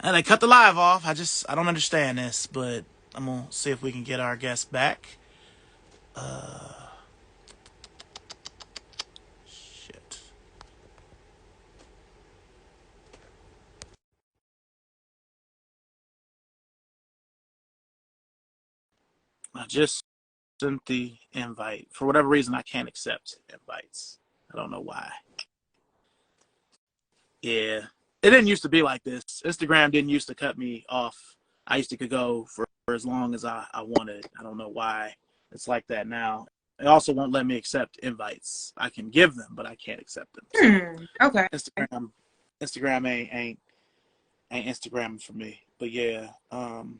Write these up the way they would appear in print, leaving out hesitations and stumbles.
And they cut the live off. I don't understand this, but I'm gonna see if we can get our guest back. Shit. I just sent the invite. For whatever reason, I can't accept invites. I don't know why. Yeah. It didn't used to be like this. Instagram didn't used to cut me off. I used to could go for as long as I wanted. I don't know why it's like that now. It also won't let me accept invites. I can give them, but I can't accept them. So Okay. Instagram Instagram ain't Instagram for me. But yeah. But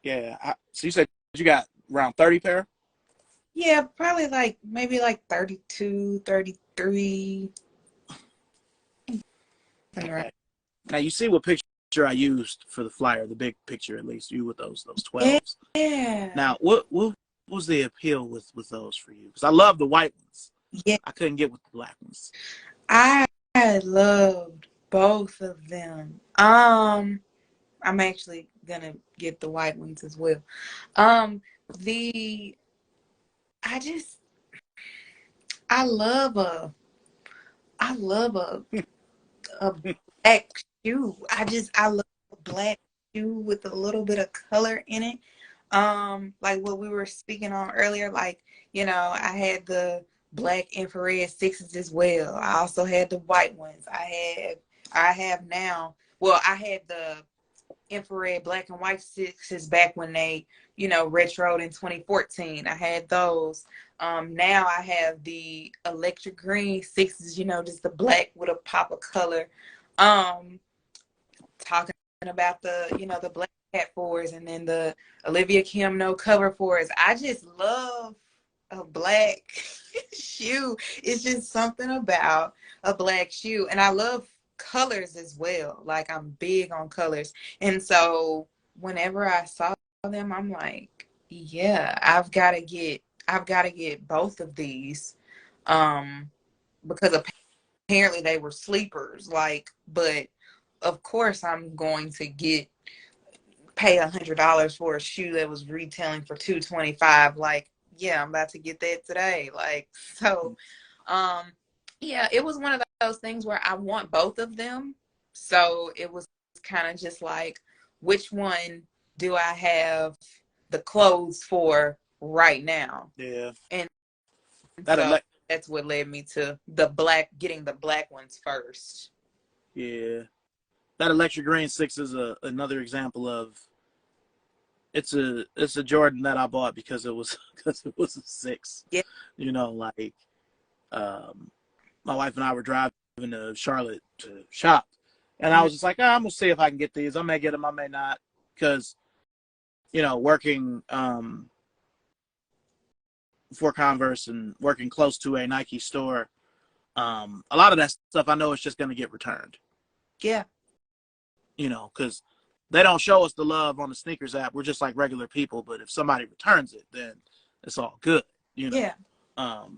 yeah. So you said you got around 30 pair? Yeah, probably like maybe like 32, 33. Okay. Now you see what picture I used for the flyer, the big picture at least, you with those Yeah. 12s. Now what was the appeal with those for you? Because I love the white ones. Yeah. I couldn't get with the black ones. I loved both of them. I'm actually gonna get the white ones as well. Um, the I just I love a I love a black shoe. I love a black shoe with a little bit of color in it. Like what we were speaking on earlier, like, I had the black infrared sixes as well. I also had the white ones. I have now, well, I had the infrared black and white sixes back when they, retroed in 2014. I had those. Now I have the electric green sixes, just the black with a pop of color. Um, Talking about the black cat fours and then the Olivia Kim no cover fours. I just love a black shoe. It's just something about a black shoe. And I love colors as well. Like I'm big on colors. And so whenever I saw them, I'm like, yeah, I've got to get both of these. Um, because apparently they were sleepers. Like, but of course I'm going to pay $100 for a shoe that was retailing for 225. Like, yeah, I'm about to get that today. Like, so, um, yeah, it was one of those things where I want both of them. So it was kind of just like, which one do I have the clothes for right now? Yeah. And That so elect that's what led me to getting the black ones first. yeah. That electric green six is another example of it's a Jordan that I bought because it was because it was a six. Yeah. Like um my wife and I were driving to Charlotte to shop, and I was just like, I'm gonna see if I can get these. I may get them, I may not, because working for Converse and working close to a Nike store, a lot of that stuff I know is just gonna get returned. Yeah. Because they don't show us the love on the sneakers app. We're just like regular people, but if somebody returns it, then it's all good. You know, Yeah.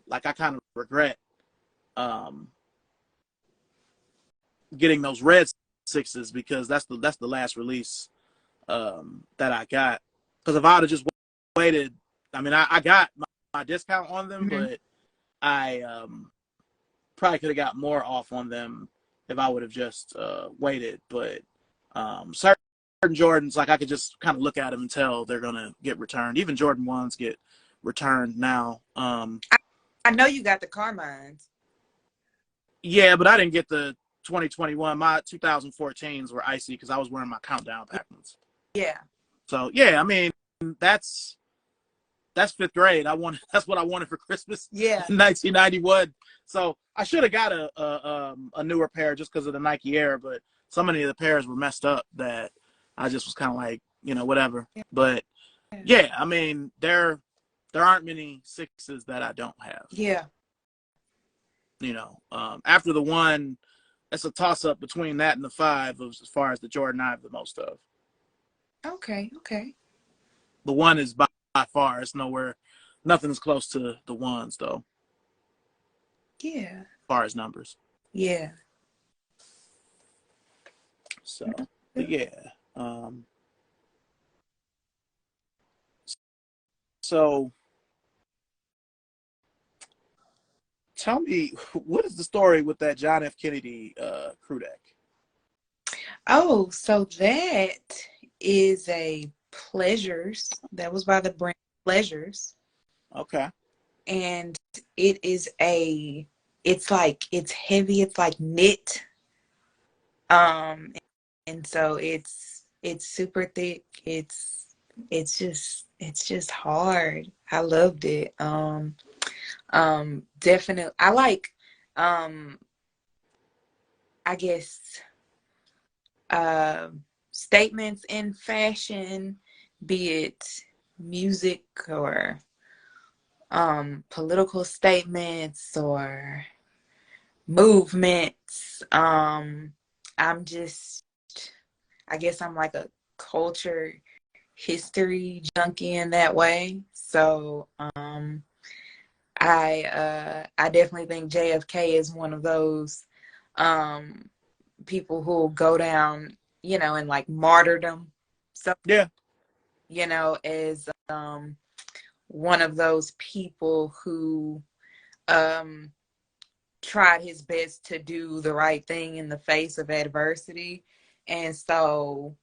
like I kind of regret um, getting those red sixes because that's the last release that I got. Because if I'd have just waited, I mean, I got my discount on them, Mm-hmm. but I probably could have got more off on them if I would have just waited. But certain Jordans, like I could just kind of look at them and tell they're gonna get returned. Even Jordan ones get returned now. I know you got the Carmines. Yeah, but I didn't get the 2021. My 2014s were icy because I was wearing my countdown pack ones. Yeah. So yeah, I mean that's fifth grade. That's what I wanted for Christmas Yeah. in 1991. So I should have got a newer pair just because of the Nike Air, but so many of the pairs were messed up that I just was kind of like, whatever. But yeah, I mean there aren't many sixes that I don't have. Yeah. After the one, it's a toss up between that and the five as far as the Jordan I have the most of. Okay. Okay. The one is by far. It's nowhere, nothing is close to the ones though, Yeah. as far as numbers. Yeah. So, but yeah. Um, so tell me, what is the story with that John F. Kennedy crew deck? Oh, so that is a Pleasures. That was by the brand Pleasures. Okay. And it is it's like, it's heavy, it's like knit. Um, and so it's super thick. It's just hard. I loved it. Definitely I like um I guess uh, statements in fashion, be it music or political statements or movements. I'm just, I guess I'm like a culture history junkie in that way. So I definitely think JFK is one of those um people who will go down, in like martyrdom. So, Yeah. as one of those people who um tried his best to do the right thing in the face of adversity. And so,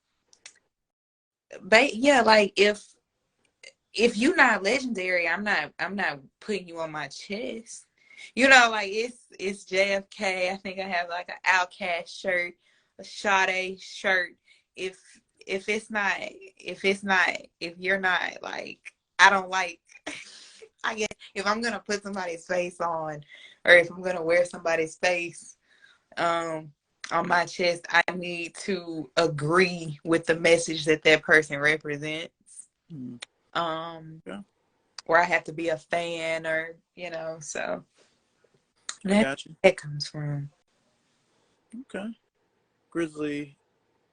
yeah, like if you're not legendary, I'm not putting you on my chest. Like it's JFK. I think I have like an Outcast shirt, a Sade shirt. If if you're not like, I don't like I guess if I'm gonna put somebody's face on, or if I'm gonna wear somebody's face um on my chest, I need to agree with the message that that person represents. Mm, Um yeah. or I have to be a fan, or so I that's got you. where that comes from. Okay. Grizzly,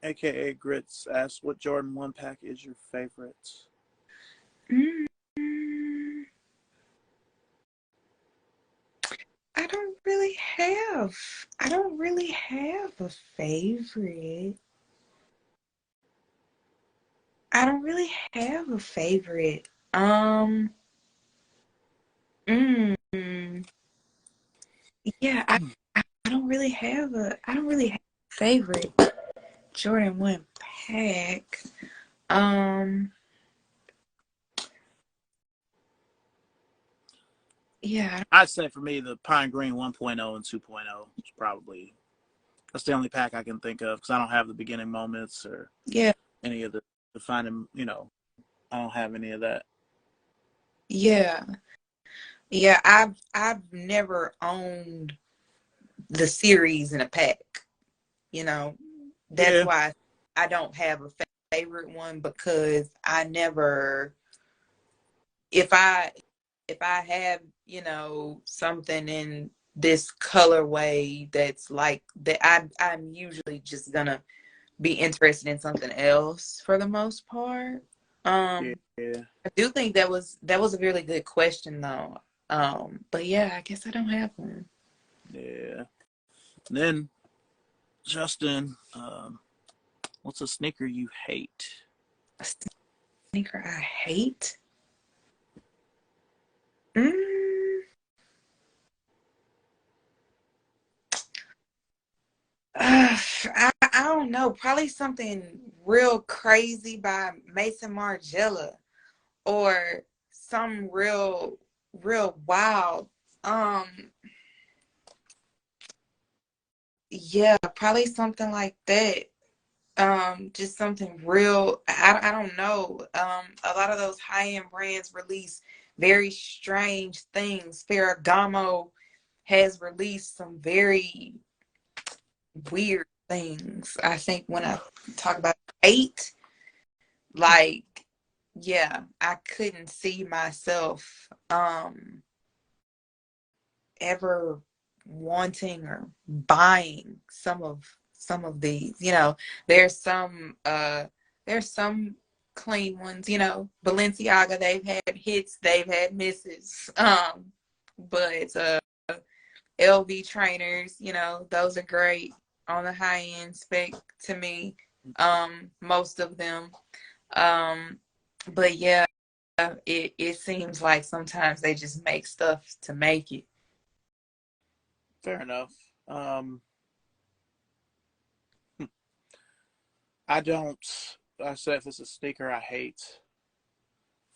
aka Grits, asks, what Jordan 1 pack is your favorite? mm I don't really have a favorite. I don't really have a favorite. Mm, yeah, I don't really have a favorite Jordan 1 pack. Um, yeah, I'd say for me, the Pine Green 1.0 and 2.0 is probably, that's the only pack I can think of because I don't have the beginning moments or yeah, any of the defining, I don't have any of that. yeah, yeah. I've never owned the series in a pack. You know, that's Yeah. why I don't have a favorite one, because I never, if I have, something in this colorway that's like that, I'm usually just gonna be interested in something else for the most part. Yeah. I do think that was a really good question though. But yeah, I guess I don't have one. Yeah. And then, Justin, what's a sneaker you hate? A sneaker I hate? Mm, I don't know. Probably something real crazy by Mason Margiela, or some real wild. Um, yeah, probably something like that. Just something real. I don't know. A lot of those high-end brands release very strange things. Ferragamo has released some very weird things. I think when I talk about eight, like, yeah, I couldn't see myself ever wanting or buying some of these. There's some clean ones. Balenciaga, they've had hits, they've had misses. But LV trainers, those are great. on the high end spec to me. Most of them. But yeah, it seems like sometimes they just make stuff to make it. Fair enough. I don't. I said if it's a sneaker I hate,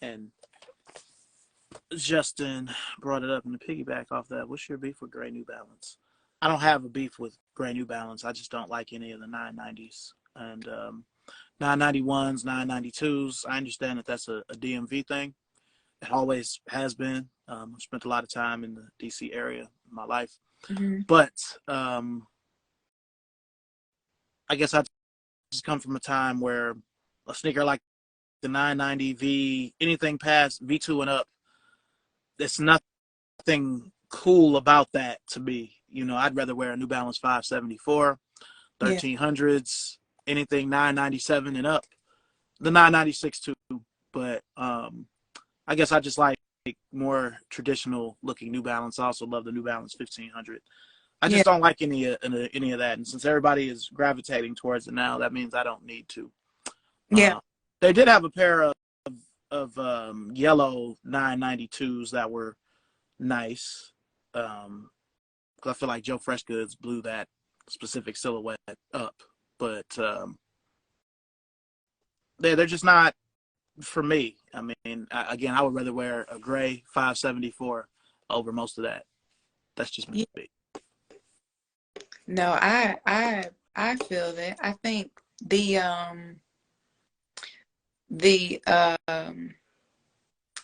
and Justin brought it up, and to piggyback off that, what's your beef with Gray New Balance? I don't have a beef with Gray New Balance. I just don't like any of the 990s and 991s, 992s. I understand that that's a DMV thing. It always has been. I've spent a lot of time in the DC area in my life, Mm-hmm. but I guess I just come from a time where a sneaker like the 990 V, anything past V2 and up, there's nothing cool about that to me. You know, I'd rather wear a New Balance 574, Yeah. 1300s, anything 997 and up. The 996 too, but I guess I just like more traditional looking New Balance. I also love the New Balance 1500. I Yeah. just don't like any of that, and since everybody is gravitating towards it now, that means I don't need to. Yeah. They did have a pair of yellow 992s that were nice. Cause I feel like Joe Freshgoods blew that specific silhouette up, but they're just not for me. I mean, again, I would rather wear a gray 574 over most of that. That's just me. Yeah. No, I feel that. I think the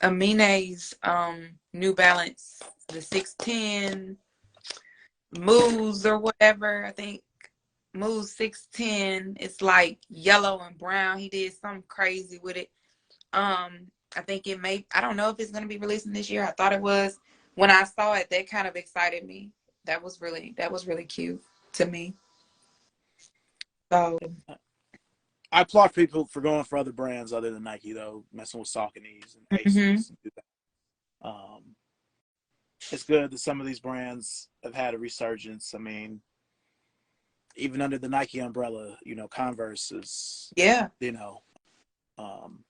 Amine's New Balance, the 610 Moves or whatever. I think Move 610. It's like yellow and brown. He did something crazy with it. I think it may. I don't know if it's gonna be releasing this year. I thought it was. When I saw it, that kind of excited me. That was really cute to me. So I applaud people for going for other brands other than Nike, though, messing with Sauconys and hmm Asics. And do that. It's good that some of these brands have had a resurgence. I mean, even under the Nike umbrella, you know, Converse is, yeah, you know, um,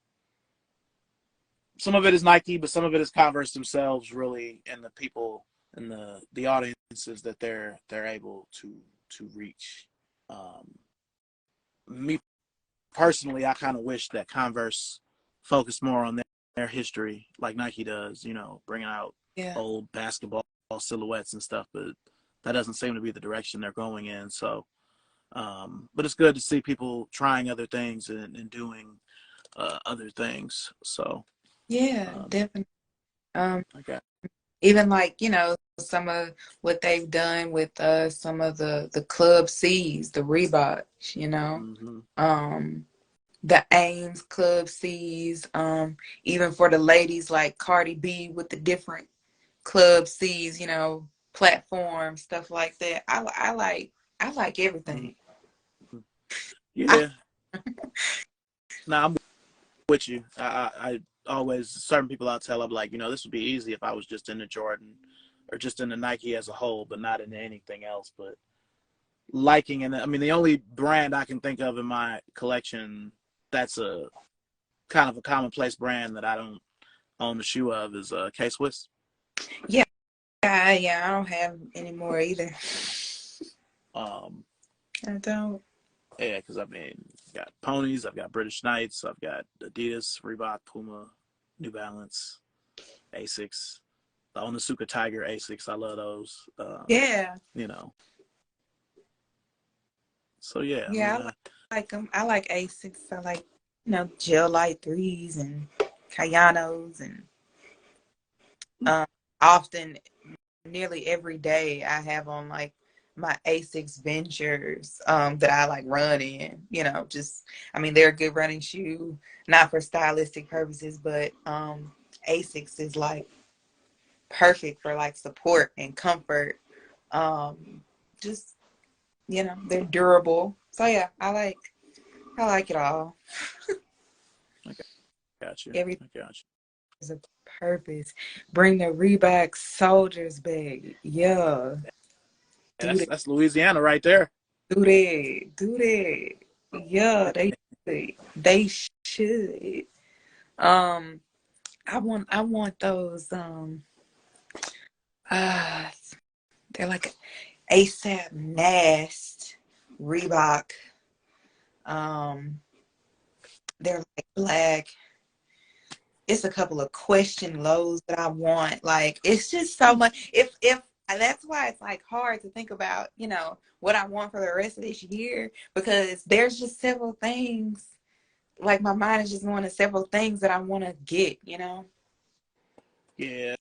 some of it is Nike, but some of it is Converse themselves, really, and the people and the audiences that they're able to reach. Um, Me personally, I kind of wish that Converse focused more on their history, like Nike does. You know, bringing out yeah, old basketball silhouettes and stuff, but that doesn't seem to be the direction they're going in. So, but it's good to see people trying other things and doing other things. So, yeah, um, definitely. Um, okay. Even like some of what they've done with some of the Club C's, the Reeboks, Mm-hmm. um, the Ames Club C's, even for the ladies like Cardi B with the different Club C's, platforms, stuff like that. I like everything. Mm-hmm. I, Yeah. Now I'm with you. I always certain people I tell I'm like, you know, this would be easy if I was just into Jordan or just into Nike as a whole, but not into anything else. But liking, and I mean, the only brand I can think of in my collection that's a kind of a commonplace brand that I don't own the shoe of is K Swiss. yeah, yeah, I don't have any more either. Um, I don't. yeah, because I mean, I've got ponies, I've got British Knights, I've got Adidas, Reebok, Puma, New Balance, Asics, the Onitsuka Tiger Asics. I love those. Yeah, You know, so yeah, I yeah, mean, I like them. I like Asics. I like, Gel Light threes and Kayanos and um, often, nearly every day, I have on like my Asics Ventures that I like run in. Just I mean they're a good running shoe, not for stylistic purposes, but Asics is like perfect for like support and comfort. Just they're durable. So yeah, I like it all. I got you. Everything I got you. is a purpose. Bring the Reebok soldiers back. Yeah. Yeah, Do that. that's Louisiana right there. Do that. Do that. Yeah, they should. They should. Um, I want those uh they're like ASAP Nast Reebok. Um, they're like black. It's a couple of question lows that I want. Like it's just so much. If and that's why it's like hard to think about, what I want for the rest of this year because there's just several things. Like my mind is just going to several things that I want to get. Yeah. I Yeah.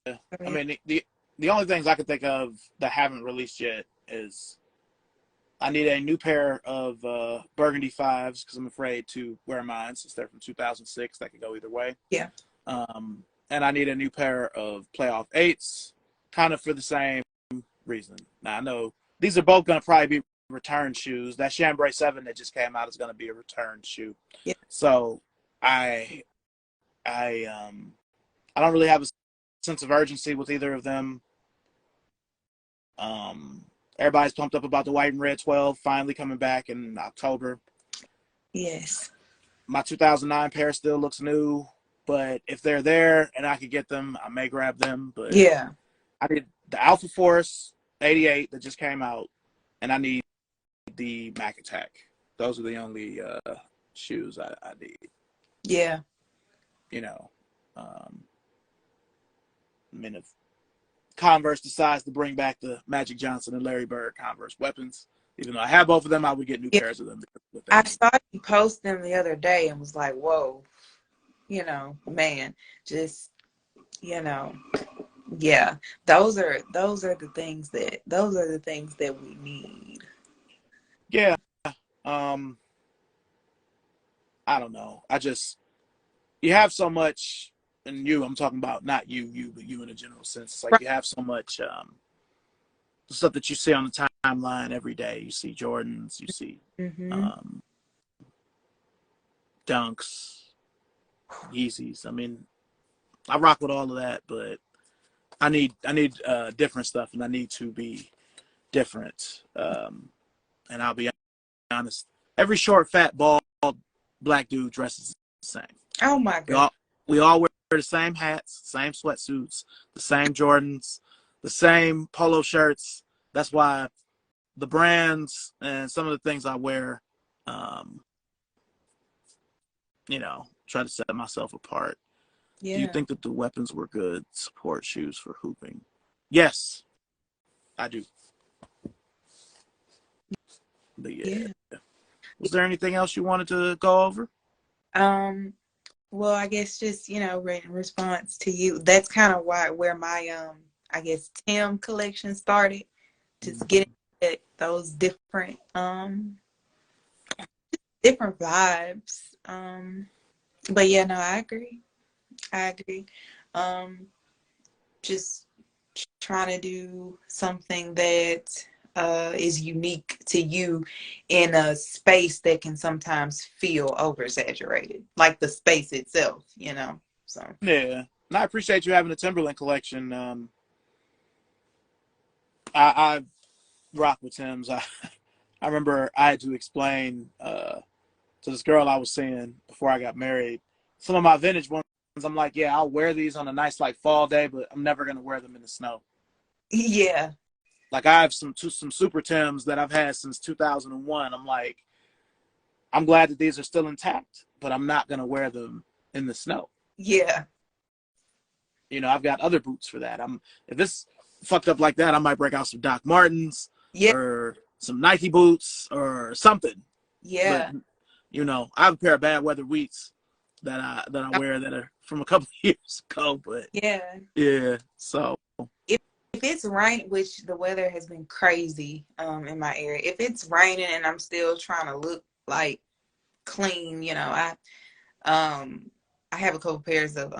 mean, the only things I can think of that haven't released yet is I need a new pair of burgundy fives because I'm afraid to wear mine since they're from 2006. That could go either way. Yeah. And I need a new pair of playoff eights, kind of for the same reason. Now I know these are both going to probably be return shoes. That Chambray 7 that just came out is going to be a return shoe. Yeah. So I I don't really have a sense of urgency with either of them. Everybody's pumped up about the white and red 12 finally coming back in October. Yes. My 2009 pair still looks new, but if they're there and I could get them, I may grab them. But Yeah. I need the Alpha Force 88 that just came out, and I need the Mac Attack. Those are the only shoes I need. Yeah. I mean, if Converse decides to bring back the Magic Johnson and Larry Bird Converse weapons, even though I have both of them, I would get new Yeah. pairs of them. I saw you post them the other day and was like, whoa, man, just, yeah, those are the things that we need. Yeah. I don't know. You have so much, and I'm talking about not you, but you in a general sense. It's like Right. you have so much stuff that you see on the timeline every day. You see Jordans, you see Mm-hmm. um, Dunks, Yeezys. I mean, I rock with all of that, but I need different stuff, and I need to be different. And I'll be honest, every short, fat, bald black dude dresses the same. Oh my We God. all we all wear the same hats, same sweatsuits, the same Jordans, the same polo shirts. That's why the brands and some of the things I wear, um, try to set myself apart. Do you Yeah. think that the weapons were good support shoes for hooping? Yes, I do. But yeah. Yeah. Was there anything else you wanted to go over? Um, well, I guess just, in response to you, that's kind of where my, I guess Tim collection started, just getting at those different vibes. But yeah, no, I agree. I agree. Um, just trying to do something that is unique to you in a space that can sometimes feel oversaturated, like the space itself. So Yeah. And I appreciate you having a Timberland collection. I rock with Tim's. I remember I had to explain to this girl I was seeing before I got married some of my vintage ones. I'm like, yeah, I'll wear these on a nice like fall day, but I'm never gonna wear them in the snow. yeah, Like I have some Super Tims that I've had since 2001. I'm like, I'm glad that these are still intact, but I'm not gonna wear them in the snow. yeah, I've got other boots for that. If it's fucked up like that, I might break out some Doc Martens yeah, or some Nike boots or something. But yeah. I have a pair of bad weather wheats that I wear that are from a couple of years ago. But Yeah. yeah, so If it's rain, which the weather has been crazy in my area. If it's raining and I'm still trying to look like clean, I have a couple pairs of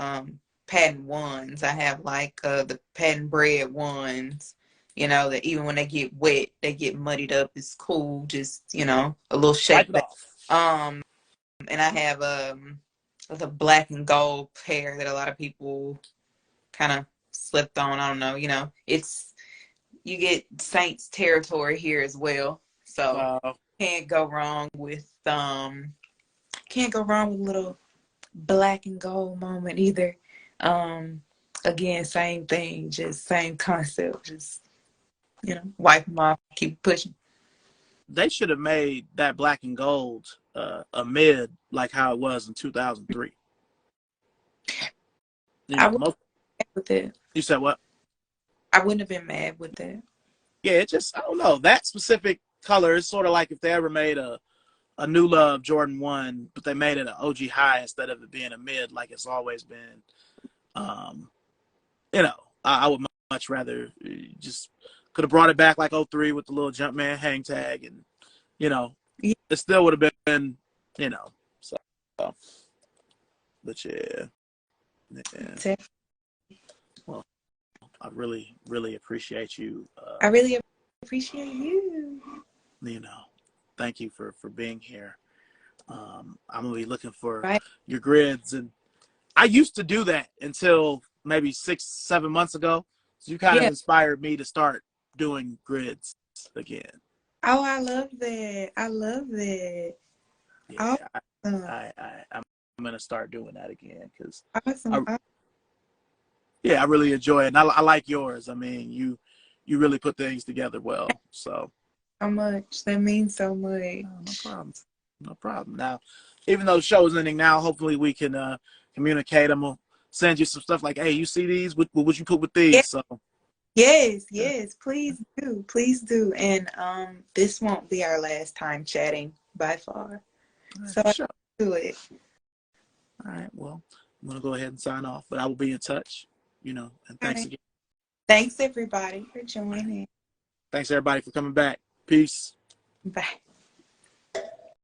patent ones. I have like the patent bread ones, that even when they get wet, they get muddied up. It's cool, just a little wipe shake it back. off. And I have the black and gold pair that a lot of people kind of slept on. I don't know, it's you get Saints territory here as well. So Wow. can't go wrong with a little black and gold moment either. Again, same thing, just same concept, just wipe them off, keep pushing. They should have made that black and gold a mid like how it was in 2003. I wouldn't have been mad with it. You said what? I wouldn't have been mad with that. Yeah, it just, I don't know. That specific color is sort of like if they ever made a New Love Jordan 1, but they made it an OG high instead of it being a mid like it's always been. Um, I would much rather just could have brought it back like '03 with the little Jumpman hang tag, and Yeah. it still would have been, so. But yeah. Well, I really, really appreciate you. I really appreciate you. Thank you for being here. I'm gonna be looking for Right. your grids, and I used to do that until maybe 6-7 months ago. So you kind of Yeah. inspired me to start doing grids again. Oh, I love that. I love that. Yeah, Awesome. I'm gonna start doing that again because Awesome. I really enjoy it, and I like yours. I mean, you really put things together well. So So much. That means so much. no problem. No problem. Now, even though the show is ending now, hopefully we can communicate. I'm gonna send you some stuff like, hey, you see these? What would you put with these? So Yes, please do. Please do. And this won't be our last time chatting by far. So sure. do it. All right. Well, I'm gonna go ahead and sign off, but I will be in touch. And thanks again. Thanks everybody for joining. Thanks everybody for coming back. Peace. Bye.